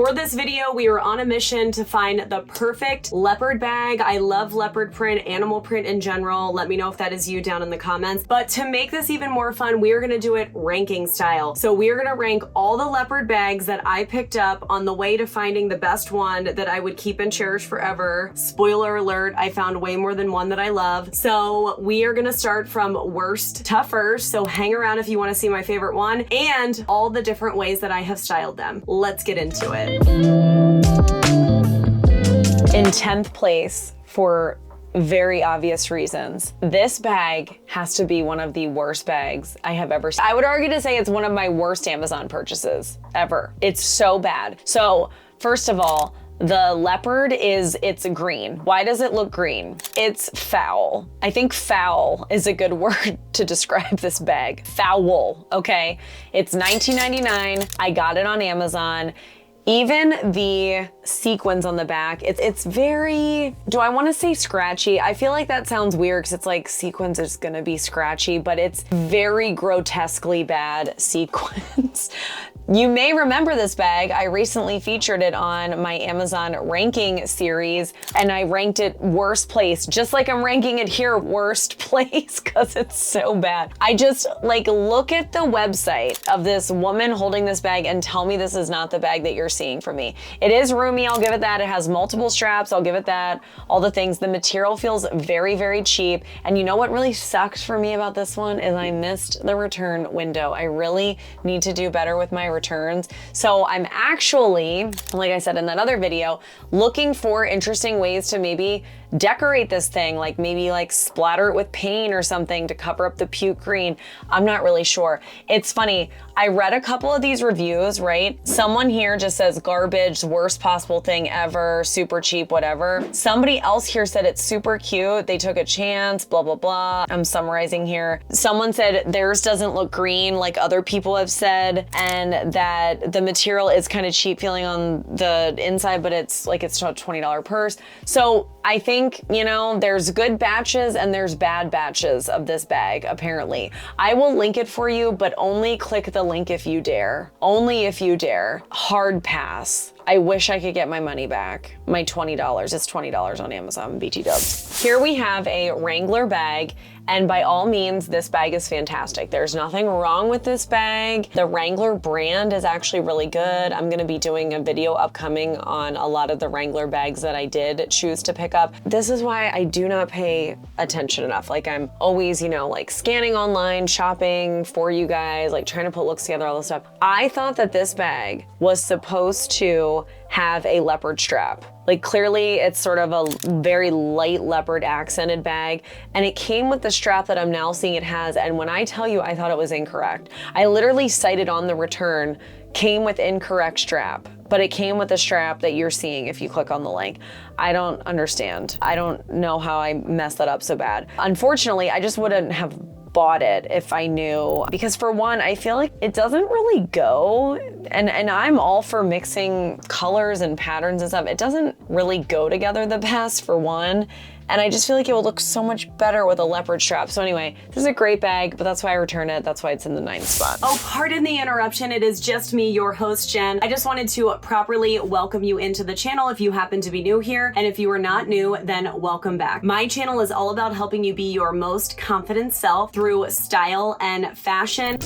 For this video, we are on a mission to find the perfect leopard bag. I love leopard print, animal print in general. Let me know if that is you down in the comments. But to make this even more fun, we are gonna do it ranking style. So we are gonna rank all the leopard bags that I picked up on the way to finding the best one that I would keep and cherish forever. Spoiler alert, I found way more than one that I love. So we are gonna start from worst to first. So hang around if you wanna see my favorite one and all the different ways that I have styled them. Let's get into it. In 10th place, for very obvious reasons, this bag has to be one of the worst bags I have ever seen. I would argue to say it's one of my worst Amazon purchases ever. It's so bad. So first of all, the leopard it's green. Why does it look green? It's foul. I think foul is a good word to describe this bag. Foul, okay? It's $19.99. I got it on Amazon. Even the sequins on the back, it's very, do I want to say scratchy? I feel like that sounds weird because it's like sequins is gonna be scratchy, but it's very grotesquely bad sequins. You may remember this bag. I recently featured it on my Amazon ranking series and I ranked it worst place, just like I'm ranking it here worst place because it's so bad. I just like look at the website of this woman holding this bag and tell me this is not the bag that you're seeing from me. It is roomy, I'll give it that. It has multiple straps, I'll give it that. All the things. The material feels very, very cheap. And you know what really sucks for me about this one is I missed the return window. I really need to do better with my returns. So I'm actually, like I said in that other video, looking for interesting ways to maybe decorate this thing, like maybe like splatter it with paint or something to cover up the puke green. I'm not really sure. It's funny, I read a couple of these reviews, right? Someone here just says garbage, worst possible thing ever, super cheap, whatever. Somebody else here said it's super cute, they took a chance, blah, blah, blah. I'm summarizing here. Someone said theirs doesn't look green like other people have said, and that the material is kind of cheap feeling on the inside, but it's like it's a $20 purse. So I think, you know, there's good batches and there's bad batches of this bag, apparently. I will link it for you, but only click the link if you dare. Only if you dare. Hard pass. I wish I could get my money back. My $20, it's $20 on Amazon, BT dubs. Here we have a Wrangler bag, and by all means, this bag is fantastic. There's nothing wrong with this bag. The Wrangler brand is actually really good. I'm gonna be doing a video upcoming on a lot of the Wrangler bags that I did choose to pick up. This is why I do not pay attention enough. Like I'm always, you know, like scanning online, shopping for you guys, like trying to put looks together, all this stuff. I thought that this bag was supposed to have a leopard strap. Like clearly it's sort of a very light leopard accented bag, and it came with the strap that I'm now seeing it has, and when I tell you I thought it was incorrect, I literally cited on the return, came with incorrect strap, but it came with the strap that you're seeing if you click on the link. I don't understand. I don't know how I messed that up so bad. Unfortunately, I just wouldn't have bought it if I knew, because for one, I feel like it doesn't really go, and I'm all for mixing colors and patterns and stuff. It doesn't really go together the best for one, and I just feel like it will look so much better with a leopard strap. So anyway, this is a great bag, but that's why I returned it. That's why it's in the 9th spot. Oh, pardon the interruption. It is just me, your host, Jen. I just wanted to properly welcome you into the channel if you happen to be new here. And if you are not new, then welcome back. My channel is all about helping you be your most confident self through style and fashion.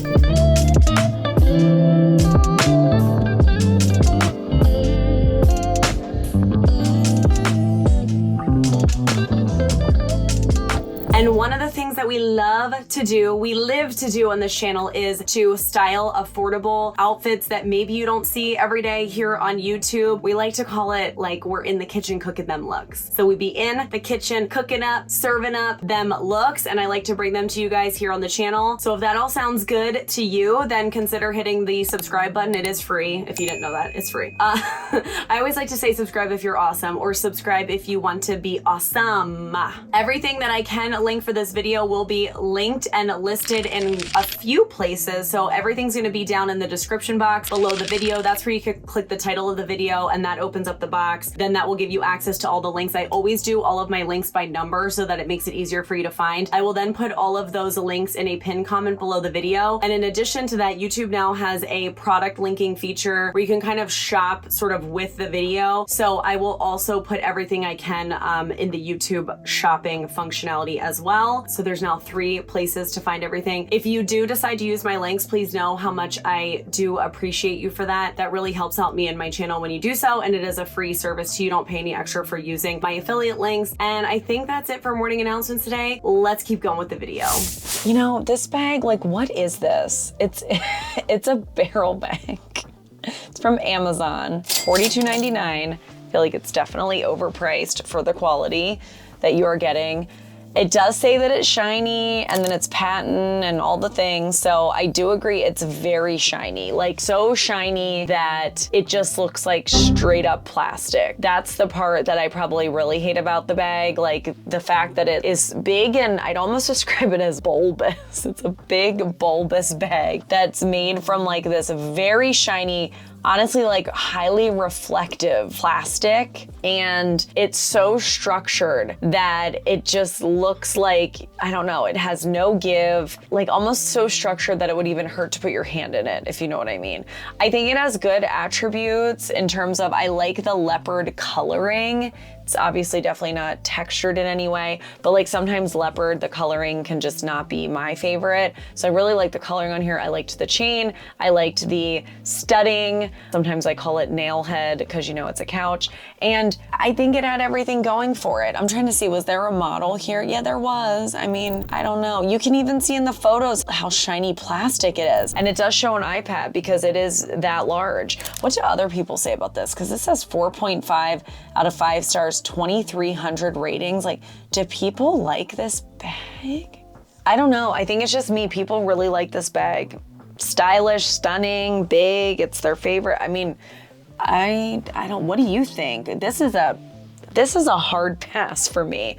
And one of the things that we love to do, we live to do on this channel is to style affordable outfits that maybe you don't see every day here on YouTube. We like to call it like we're in the kitchen cooking them looks. So we be in the kitchen cooking up, serving up them looks, and I like to bring them to you guys here on the channel. So if that all sounds good to you, then consider hitting the subscribe button. It is free. If you didn't know that, it's free. I always like to say subscribe if you're awesome, or subscribe if you want to be awesome. Everything that I can link for this video will be linked and listed in a few places. So everything's gonna be down in the description box below the video. That's where you could click the title of the video and that opens up the box. Then that will give you access to all the links. I always do all of my links by number so that it makes it easier for you to find. I will then put all of those links in a pinned comment below the video. And in addition to that, YouTube now has a product linking feature where you can kind of shop sort of with the video. So I will also put everything I can in the YouTube shopping functionality as well. So there's now 3 places to find everything. If you do decide to use my links, please know how much I do appreciate you for that. That really helps out me and my channel when you do so, and it is a free service to you. You don't pay any extra for using my affiliate links. And I think that's it for morning announcements today. Let's keep going with the video. You know, this bag, like, what is this? It's it's a barrel bag. It's from Amazon, $42.99. I feel like it's definitely overpriced for the quality that you are getting. It does say that it's shiny and then it's patent and all the things. So I do agree it's very shiny, like so shiny that it just looks like straight up plastic. That's the part that I probably really hate about the bag. Like the fact that it is big, and I'd almost describe it as bulbous. It's a big bulbous bag that's made from like this very shiny, honestly like highly reflective plastic, and it's so structured that it just looks like, I don't know, it has no give, like almost so structured that it would even hurt to put your hand in it, if you know what I mean. I think it has good attributes in terms of, I like the leopard coloring. It's obviously definitely not textured in any way, but like sometimes leopard, the coloring can just not be my favorite. So I really like the coloring on here. I liked the chain. I liked the studding. Sometimes I call it nail head because you know it's a couch. And I think it had everything going for it. I'm trying to see, was there a model here? Yeah, there was. I mean, I don't know. You can even see in the photos how shiny plastic it is. And it does show an iPad because it is that large. What do other people say about this? Because this says 4.5 out of 5 stars. 2,300 ratings. Like, do people like this bag? I don't know. I think it's just me. People really like this bag. Stylish, stunning, big. It's their favorite. I mean, I don't, what do you think? This is a hard pass for me,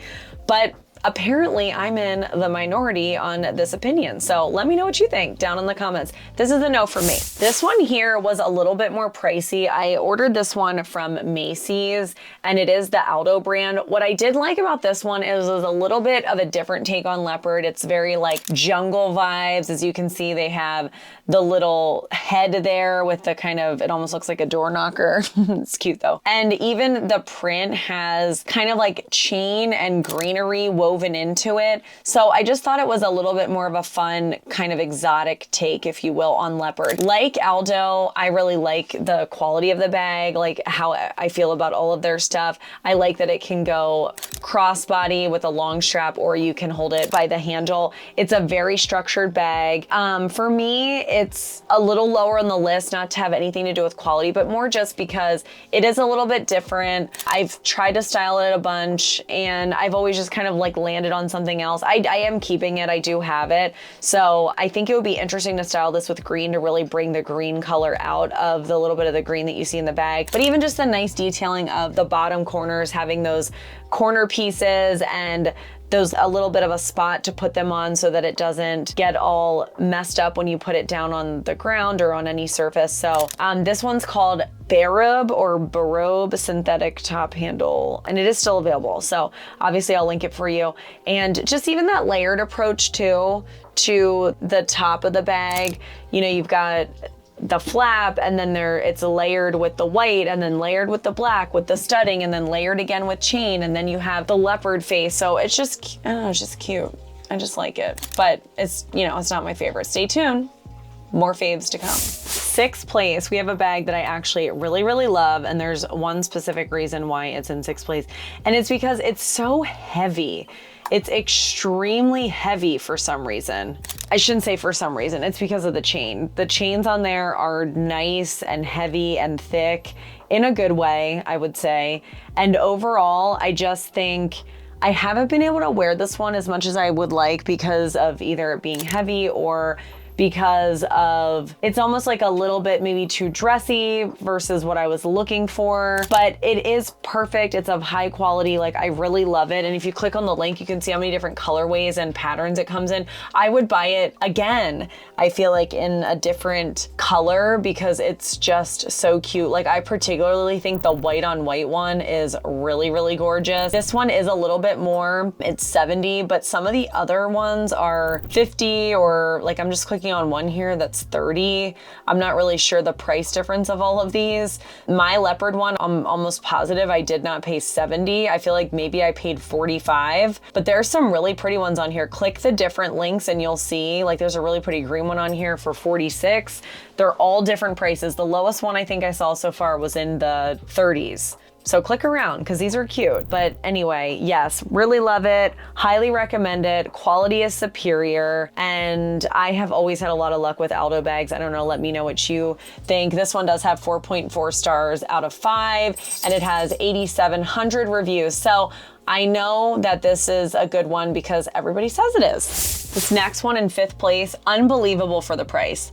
but apparently I'm in the minority on this opinion. So let me know what you think down in the comments. This is a no for me. This one here was a little bit more pricey. I ordered this one from Macy's and it is the Aldo brand. What I did like about this one is it was a little bit of a different take on leopard. It's very like jungle vibes. As you can see, they have the little head there with the kind of, it almost looks like a door knocker. It's cute though. And even the print has kind of like chain and greenery woven into it. So I just thought it was a little bit more of a fun kind of exotic take, if you will, on leopard. Like Aldo, I really like the quality of the bag, like how I feel about all of their stuff. I like that it can go crossbody with a long strap, or you can hold it by the handle. It's a very structured bag. For me, it's a little lower on the list, not to have anything to do with quality, but more just because it is a little bit different. I've tried to style it a bunch and I've always just kind of like landed on something else. I am keeping it, I do have it. So I think it would be interesting to style this with green to really bring the green color out of the little bit of the green that you see in the bag. But even just the nice detailing of the bottom corners, having those corner pieces and those a little bit of a spot to put them on so that it doesn't get all messed up when you put it down on the ground or on any surface. So this one's called Barobe or Barobe synthetic top handle, and it is still available. So obviously I'll link it for you. And just even that layered approach too to the top of the bag, you know, you've got the flap, and then it's layered with the white, and then layered with the black with the studding, and then layered again with chain, and then you have the leopard face. So it's just, I don't know, it's just cute. I just like it, but it's, you know, it's not my favorite. Stay tuned, more faves to come. 6th place, we have a bag that I actually really, really love, and there's one specific reason why it's in 6th place, and it's because it's so heavy. It's extremely heavy for some reason. I shouldn't say for some reason, it's because of the chain. The chains on there are nice and heavy and thick in a good way, I would say. And overall, I just think I haven't been able to wear this one as much as I would like because of either it being heavy or because of, it's almost like a little bit maybe too dressy versus what I was looking for, but it is perfect. It's of high quality. Like, I really love it. And if you click on the link, you can see how many different colorways and patterns it comes in. I would buy it again, I feel like, in a different color because it's just so cute. Like, I particularly think the white on white one is really, really gorgeous. This one is a little bit more, it's 70, but some of the other ones are 50, or like, I'm just clicking on one here that's 30. I'm not really sure the price difference of all of these. My leopard one, I'm almost positive I did not pay 70. I feel like maybe I paid 45, but there's some really pretty ones on here. Click the different links and you'll see, like, there's a really pretty green one on here for 46. They're all different prices. The lowest one I think I saw so far was in the 30s. So click around because these are cute. But anyway, yes, really love it. Highly recommend it. Quality is superior. And I have always had a lot of luck with Aldo bags. I don't know, let me know what you think. This one does have 4.4 stars out of 5, and it has 8,700 reviews. So I know that this is a good one because everybody says it is. This next one in 5th place, unbelievable for the price.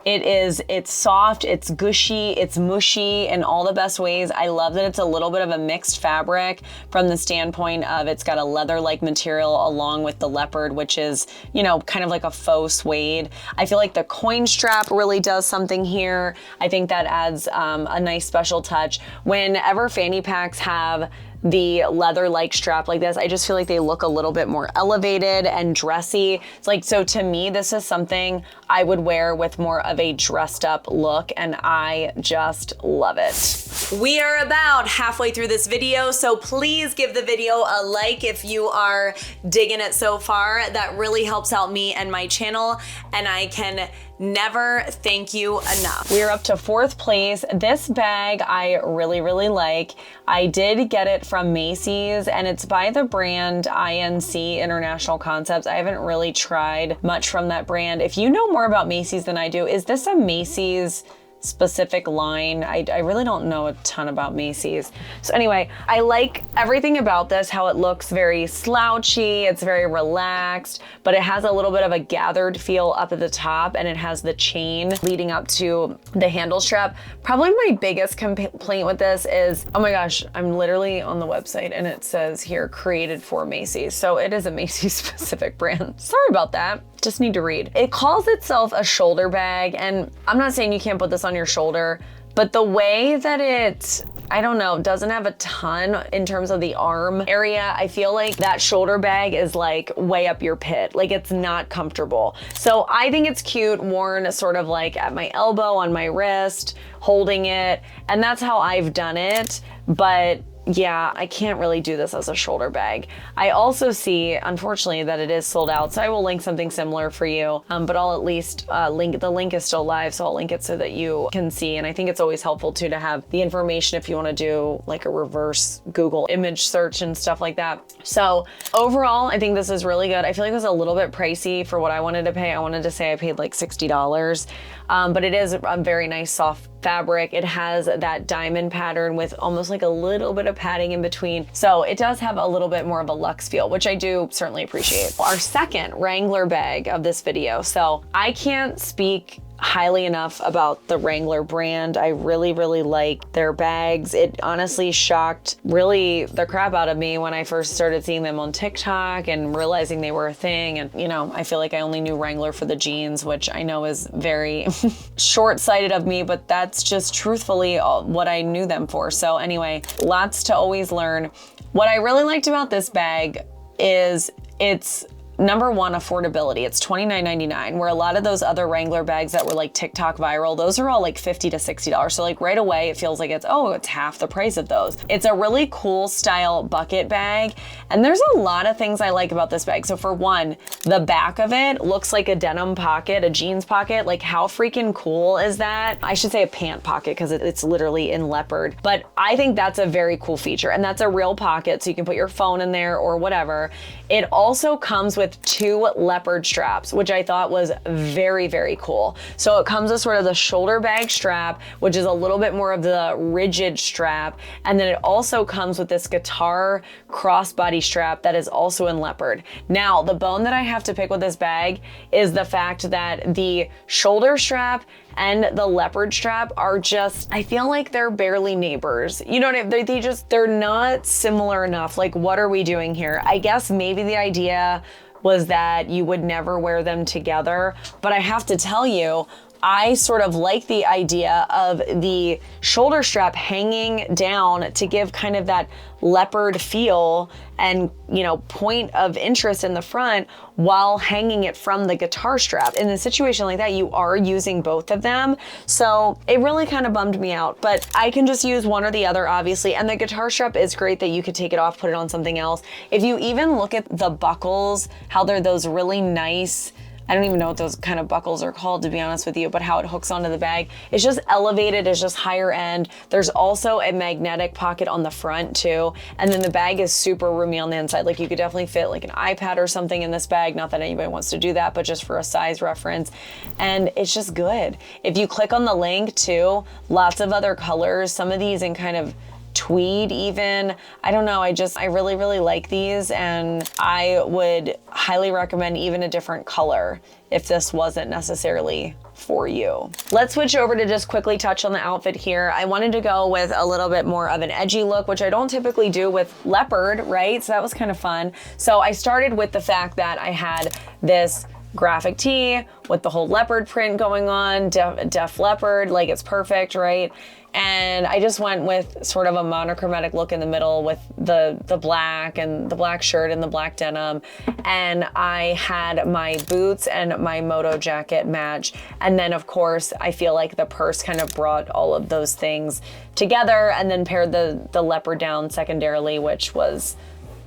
It's soft, it's gushy, it's mushy in all the best ways. I love that it's a little bit of a mixed fabric from the standpoint of it's got a leather-like material along with the leopard, which is, you know, kind of like a faux suede. I feel like the coin strap really does something here. I think that adds a nice special touch. Whenever fanny packs have the leather-like strap like this, I just feel like they look a little bit more elevated and dressy. It's like, so to me, this is something I would wear with more of a dressed up look, and I just love it. We are about halfway through this video, so please give the video a like if you are digging it so far. That really helps out me and my channel, and I can never thank you enough. We're up to 4th place. This bag I really, really like. I did get it from Macy's, and it's by the brand INC, International Concepts. I haven't really tried much from that brand. If you know more about Macy's than I do, is this a Macy's specific line? I really don't know a ton about Macy's. So anyway, I like everything about this, how it looks very slouchy, it's very relaxed, but it has a little bit of a gathered feel up at the top, and it has the chain leading up to the handle strap. Probably my biggest complaint with this is, oh my gosh, I'm literally on the website and it says here, created for Macy's. So it is a Macy's specific brand. Sorry about that. Just need to read. It calls itself a shoulder bag, and I'm not saying you can't put this on your shoulder, but the way that it, I don't know, doesn't have a ton in terms of the arm area, I feel like that shoulder bag is like way up your pit. Like, it's not comfortable. So I think it's cute worn sort of like at my elbow, on my wrist, holding it, and that's how I've done it. But yeah, I can't really do this as a shoulder bag. I also see, unfortunately, that it is sold out, so I will link something similar for you, but I'll at least link, the link is still live, so I'll link it so that you can see. And I think it's always helpful too to have the information if you want to do like a reverse Google image search and stuff like that. So overall, I think this is really good. I feel like it was a little bit pricey for what I wanted to pay. I wanted to say I paid like $60, but it is a very nice soft fabric. It has that diamond pattern with almost like a little bit of padding in between. So it does have a little bit more of a luxe feel, which I do certainly appreciate. Our second Wrangler bag of this video. So I can't speak highly enough about the Wrangler brand. I really, really like their bags. It honestly shocked really the crap out of me when I first started seeing them on TikTok and realizing they were a thing. And you know, I feel like I only knew Wrangler for the jeans, which I know is very short-sighted of me, but that's just truthfully what I knew them for. So anyway, lots to always learn. What I really liked about this bag is it's number one, affordability. It's $29.99, where a lot of those other Wrangler bags that were like TikTok viral, those are all like $50 to $60. So like right away, it feels like it's half the price of those. It's a really cool style bucket bag. And there's a lot of things I like about this bag. So for one, the back of it looks like a denim pocket, a jeans pocket. Like how freaking cool is that? I should say a pant pocket because it's literally in leopard. But I think that's a very cool feature. And that's a real pocket, so you can put your phone in there or whatever. It also comes with with 2 leopard straps, which I thought was very, very cool. So it comes with sort of the shoulder bag strap, which is a little bit more of the rigid strap. And then it also comes with this guitar crossbody strap that is also in leopard. Now, the bone that I have to pick with this bag is the fact that the shoulder strap and the leopard strap are just, I feel like they're barely neighbors. You know what I mean? They're not similar enough. Like, what are we doing here? I guess maybe the idea was that you would never wear them together, but I have to tell you, I sort of like the idea of the shoulder strap hanging down to give kind of that leopard feel and, you know, point of interest in the front while hanging it from the guitar strap. In a situation like that, you are using both of them. So it really kind of bummed me out, but I can just use one or the other, obviously. And the guitar strap is great that you could take it off, put it on something else. If you even look at the buckles, how they're those really nice, I don't even know what those kind of buckles are called, to be honest with you, but how it hooks onto the bag. It's just elevated, it's just higher end. There's also a magnetic pocket on the front too. And then the bag is super roomy on the inside. Like, you could definitely fit like an iPad or something in this bag. Not that anybody wants to do that, but just for a size reference. And it's just good. If you click on the link too, lots of other colors, some of these in kind of tweed even. I don't know, I really, really like these, and I would highly recommend even a different color if this wasn't necessarily for you. Let's switch over to just quickly touch on the outfit here. I wanted to go with a little bit more of an edgy look, which I don't typically do with leopard, right? So that was kind of fun. So I started with the fact that I had this graphic tee with the whole leopard print going on, Def Leopard, like it's perfect, right? And I just went with sort of a monochromatic look in the middle with the black and the black shirt and the black denim. And I had my boots and my moto jacket match. And then of course, I feel like the purse kind of brought all of those things together, and then paired the leopard down secondarily, which was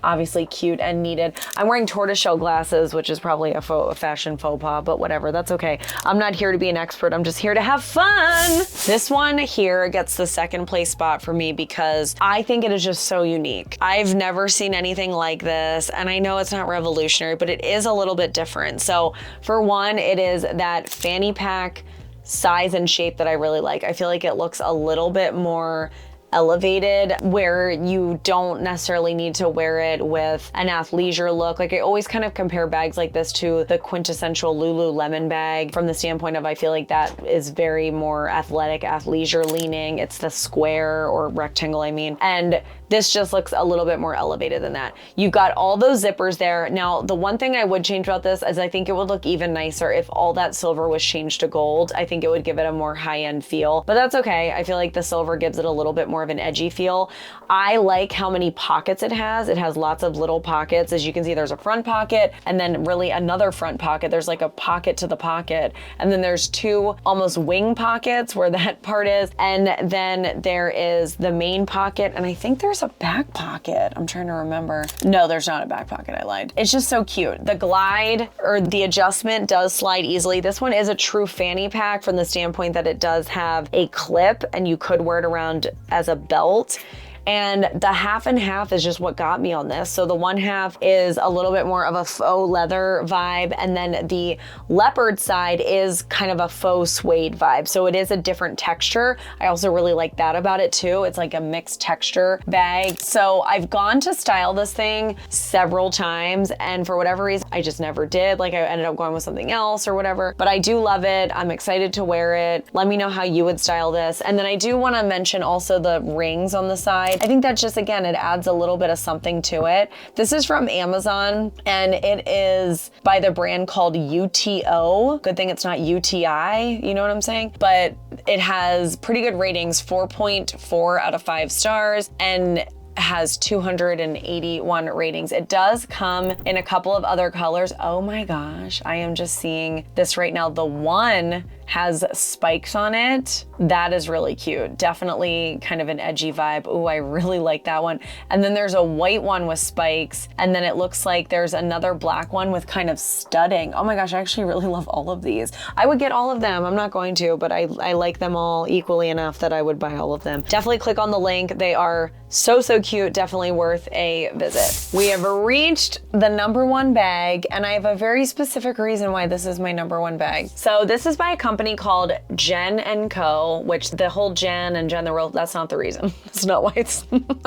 obviously cute and needed. I'm wearing tortoiseshell glasses, which is probably a fashion faux pas, but whatever, that's okay. I'm not here to be an expert, I'm just here to have fun. This one here gets the second place spot for me because I think it is just so unique. I've never seen anything like this, and I know it's not revolutionary, but it is a little bit different. So for one, it is that fanny pack size and shape that I really like. I feel like it looks a little bit more elevated, where you don't necessarily need to wear it with an athleisure look. Like, I always kind of compare bags like this to the quintessential Lululemon bag from the standpoint of, I feel like that is very more athletic, athleisure leaning. It's the square or rectangle, I mean. And this just looks a little bit more elevated than that. You've got all those zippers there. Now, the one thing I would change about this is I think it would look even nicer if all that silver was changed to gold. I think it would give it a more high-end feel, but that's okay. I feel like the silver gives it a little bit more of an edgy feel. I like how many pockets it has. It has lots of little pockets. As you can see, there's a front pocket and then really another front pocket. There's like a pocket to the pocket. And then there's 2 almost wing pockets where that part is. And then there is the main pocket. And I think there's a back pocket. I'm trying to remember. No, there's not a back pocket. I lied. It's just so cute. The glide or the adjustment does slide easily. This one is a true fanny pack from the standpoint that it does have a clip and you could wear it around as a belt. And the half and half is just what got me on this. So the one half is a little bit more of a faux leather vibe, and then the leopard side is kind of a faux suede vibe. So it is a different texture. I also really like that about it too. It's like a mixed texture bag. So I've gone to style this thing several times, and for whatever reason, I just never did. Like, I ended up going with something else or whatever, but I do love it. I'm excited to wear it. Let me know how you would style this. And then I do want to mention also the rings on the side. I think that just, again, it adds a little bit of something to it. This is from Amazon, and it is by the brand called UTO. Good thing it's not UTI, you know what I'm saying? But it has pretty good ratings, 4.4 out of 5 stars, and has 281 ratings. It does come in a couple of other colors. Oh my gosh, I am just seeing this right now. The one has spikes on it. That is really cute. Definitely kind of an edgy vibe. Oh, I really like that one. And then there's a white one with spikes. And then it looks like there's another black one with kind of studding. Oh my gosh, I actually really love all of these. I would get all of them. I'm not going to, but I like them all equally enough that I would buy all of them. Definitely click on the link. They are so cute. Definitely worth a visit. We have reached the #1 bag, and I have a very specific reason why this is my #1 bag. So this is by a company called Jen & Co, which the whole Jen and Jen the Real, that's not the reason. That's not why it's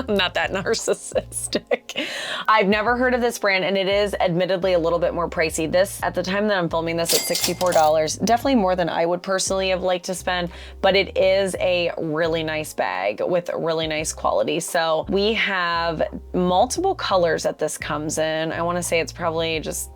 not that narcissistic. I've never heard of this brand, and it is admittedly a little bit more pricey. This, at the time that I'm filming this, at $64. Definitely more than I would personally have liked to spend, but it is a really nice bag with really nice quality. So we have multiple colors that this comes in. I want to say it's probably just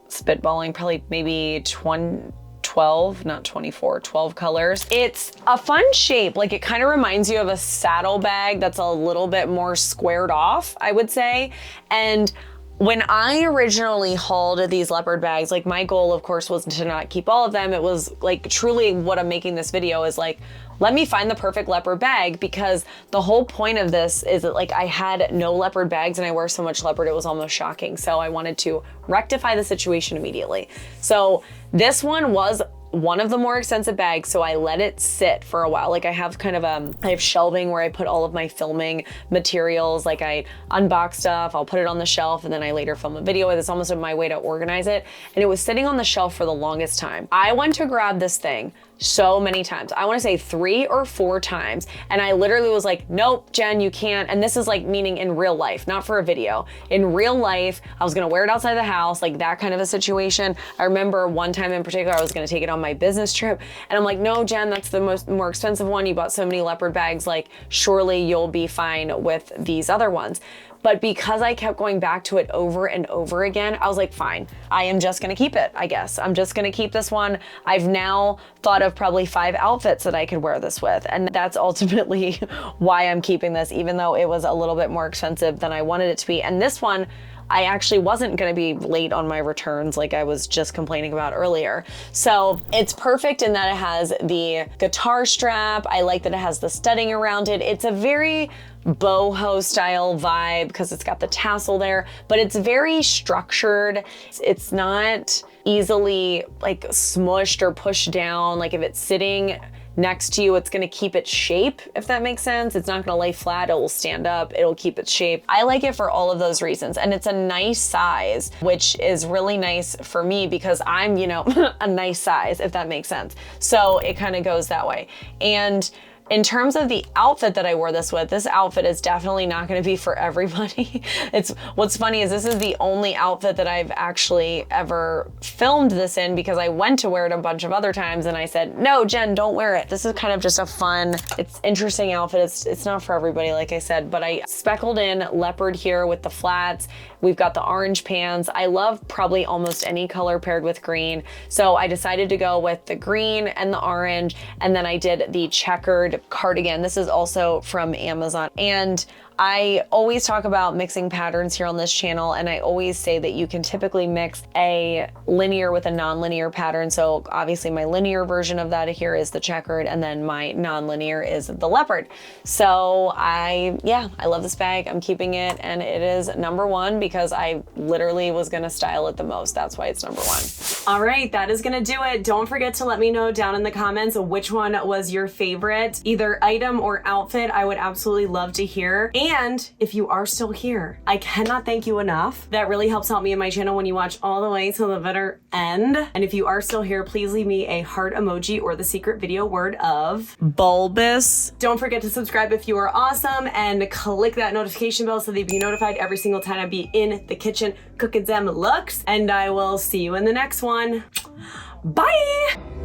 spitballing, probably maybe 12, not 24, 12 colors. It's a fun shape. Like, it kind of reminds you of a saddle bag that's a little bit more squared off, I would say. And when I originally hauled these leopard bags, like, my goal, of course, was to not keep all of them. It was like, truly what I'm making this video is like, let me find the perfect leopard bag, because the whole point of this is that, like, I had no leopard bags and I wear so much leopard, it was almost shocking. So I wanted to rectify the situation immediately. So this one was one of the more expensive bags, so I let it sit for a while. Like, I have kind of I have shelving where I put all of my filming materials. Like, I unbox stuff, I'll put it on the shelf, and then I later film a video with it. It's almost my way to organize it. And it was sitting on the shelf for the longest time. I went to grab this thing so many times. I want to say 3 or 4 times. And I literally was like, nope, Jen, you can't. And this is like, meaning in real life, not for a video. In real life, I was going to wear it outside the house, like that kind of a situation. I remember one time in particular, I was going to take it on my business trip. And I'm like, no, Jen, that's the more expensive one. You bought so many leopard bags. Like, surely you'll be fine with these other ones. But because I kept going back to it over and over again, I was like, fine, I am just gonna keep it, I guess. I'm just gonna keep this one. I've now thought of probably 5 outfits that I could wear this with. And that's ultimately why I'm keeping this, even though it was a little bit more expensive than I wanted it to be. And this one, I actually wasn't gonna be late on my returns like I was just complaining about earlier. So it's perfect in that it has the guitar strap. I like that it has the studding around it. It's a very boho style vibe because it's got the tassel there, but it's very structured. It's not easily like smushed or pushed down. Like, if it's sitting next to you, it's gonna keep its shape, if that makes sense. It's not gonna lay flat, it will stand up, it'll keep its shape. I like it for all of those reasons. And it's a nice size, which is really nice for me because I'm, you know, a nice size, if that makes sense. So it kind of goes that way. And in terms of the outfit that I wore this with, this outfit is definitely not gonna be for everybody. What's funny is this is the only outfit that I've actually ever filmed this in, because I went to wear it a bunch of other times and I said, no, Jen, don't wear it. This is kind of just a fun, it's interesting outfit. It's not for everybody, like I said, but I speckled in leopard here with the flats. We've got the orange pants. I love probably almost any color paired with green. So I decided to go with the green and the orange, and then I did the checkered cardigan. This is also from Amazon. And I always talk about mixing patterns here on this channel, and I always say that you can typically mix a linear with a non-linear pattern. So obviously my linear version of that here is the checkered, and then my non-linear is the leopard. So I love this bag. I'm keeping it, and it is #1 because I literally was gonna style it the most. That's why it's #1. All right, that is gonna do it. Don't forget to let me know down in the comments which one was your favorite, either item or outfit. I would absolutely love to hear. And if you are still here, I cannot thank you enough. That really helps out me and my channel when you watch all the way to the bitter end. And if you are still here, please leave me a heart emoji or the secret video word of bulbous. Don't forget to subscribe if you are awesome, and click that notification bell so that you be notified every single time I be in the kitchen cooking them looks. And I will see you in the next one. Bye.